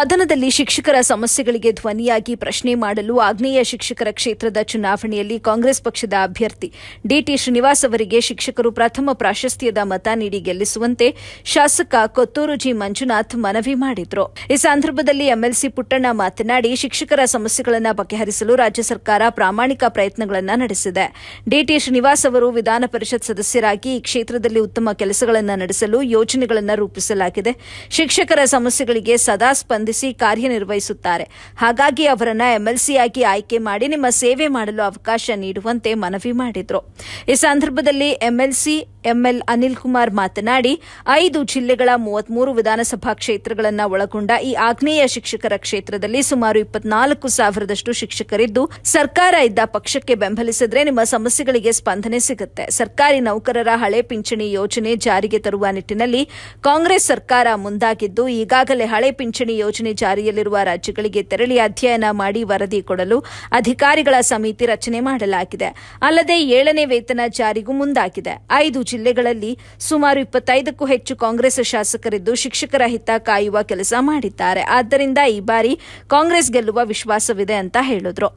ಸದನದಲ್ಲಿ ಶಿಕ್ಷಕರ ಸಮಸ್ಯೆಗಳಿಗೆ ಧ್ವನಿಯಾಗಿ ಪ್ರಶ್ನೆ ಮಾಡಲು ಆಗ್ನೇಯ ಶಿಕ್ಷಕರ ಕ್ಷೇತ್ರದ ಚುನಾವಣೆಯಲ್ಲಿ ಕಾಂಗ್ರೆಸ್ ಪಕ್ಷದ ಅಭ್ಯರ್ಥಿ ಡಿಟಿ ಶ್ರೀನಿವಾಸ್ ಅವರಿಗೆ ಶಿಕ್ಷಕರು ಪ್ರಥಮ ಪ್ರಾಶಸ್ತ್ಯದ ಮತ ನೀಡಿ ಗೆಲ್ಲಿಸುವಂತೆ ಶಾಸಕ ಕೊತ್ತೂರು ಜಿ ಮಂಜುನಾಥ್ ಮನವಿ ಮಾಡಿದರು. ಈ ಸಂದರ್ಭದಲ್ಲಿ ಎಂಎಲ್ಸಿ ಪುಟ್ಟಣ್ಣ ಮಾತನಾಡಿ, ಶಿಕ್ಷಕರ ಸಮಸ್ಯೆಗಳನ್ನು ಬಗೆಹರಿಸಲು ರಾಜ್ಯ ಸರ್ಕಾರ ಪ್ರಾಮಾಣಿಕ ಪ್ರಯತ್ನಗಳನ್ನು ನಡೆಸಿದೆ. ಡಿಟಿ ಶ್ರೀನಿವಾಸ್ ಅವರು ವಿಧಾನ ಪರಿಷತ್ ಸದಸ್ಯರಾಗಿ ಈ ಕ್ಷೇತ್ರದಲ್ಲಿ ಉತ್ತಮ ಕೆಲಸಗಳನ್ನು ನಡೆಸಲು ಯೋಜನೆಗಳನ್ನು ರೂಪಿಸಲಾಗಿದೆ. ಶಿಕ್ಷಕರ ಸಮಸ್ಯೆಗಳಿಗೆ ಸದಾ ಸ್ಪಂದಿಸಿ ಕಾರ್ಯನಿರ್ವಹಿಸುತ್ತಾರೆ. ಹಾಗಾಗಿ ಅವರನ್ನ ಎಂಎಲ್ಸಿಯಾಗಿ ಆಯ್ಕೆ ಮಾಡಿ ನಿಮ್ಮ ಸೇವೆ ಮಾಡಲು ಅವಕಾಶ ನೀಡುವಂತೆ ಮನವಿ ಮಾಡಿದರು. ಈ ಸಂದರ್ಭದಲ್ಲಿ ಎಂಎಲ್ಸಿ ಎಂಎಲ್ ಅನಿಲ್ ಕುಮಾರ್ ಮಾತನಾಡಿ, 5 ಜಿಲ್ಲೆಗಳ 33 ವಿಧಾನಸಭಾ ಕ್ಷೇತ್ರಗಳನ್ನು ಒಳಗೊಂಡ ಈ ಆಗ್ನೇಯ ಶಿಕ್ಷಕರ ಕ್ಷೇತ್ರದಲ್ಲಿ ಸುಮಾರು 24,000ದಷ್ಟು ಶಿಕ್ಷಕರಿದ್ದು, ಸರ್ಕಾರ ಇದ್ದ ಪಕ್ಷಕ್ಕೆ ಬೆಂಬಲಿಸಿದ್ರೆ ನಿಮ್ಮ ಸಮಸ್ಯೆಗಳಿಗೆ ಸ್ಪಂದನೆ ಸಿಗುತ್ತೆ. ಸರ್ಕಾರಿ ನೌಕರರ ಹಳೆ ಪಿಂಚಣಿ ಯೋಜನೆ ಜಾರಿಗೆ ತರುವ ನಿಟ್ಟಿನಲ್ಲಿ ಕಾಂಗ್ರೆಸ್ ಸರ್ಕಾರ ಮುಂದಾಗಿದ್ದು, ಈಗಾಗಲೇ ಹಳೆ ಪಿಂಚಣಿ ಯೋಜನೆ ಜಾರಿಯಲ್ಲಿರುವ ರಾಜ್ಯಗಳಿಗೆ ತೆರಳಿ ಅಧ್ಯಯನ ಮಾಡಿ ವರದಿ ಕೊಡಲು ಅಧಿಕಾರಿಗಳ ಸಮಿತಿ ರಚನೆ ಮಾಡಲಾಗಿದೆ. ಅಲ್ಲದೆ 7ನೇ ವೇತನ ಜಾರಿಗೂ ಮುಂದಾಗಿದೆ. 5 ಜಿಲ್ಲೆಗಳಲ್ಲಿ ಸುಮಾರು 25ಕ್ಕೂ ಹೆಚ್ಚು ಕಾಂಗ್ರೆಸ್ ಶಾಸಕರಿದ್ದು ಶಿಕ್ಷಕರ ಹಿತ ಕಾಯುವ ಕೆಲಸ ಮಾಡಿದ್ದಾರೆ. ಆದ್ದರಿಂದ ಈ ಬಾರಿ ಕಾಂಗ್ರೆಸ್ ಗೆಲ್ಲುವ ವಿಶ್ವಾಸವಿದೆ ಅಂತ ಹೇಳಿದ್ರು.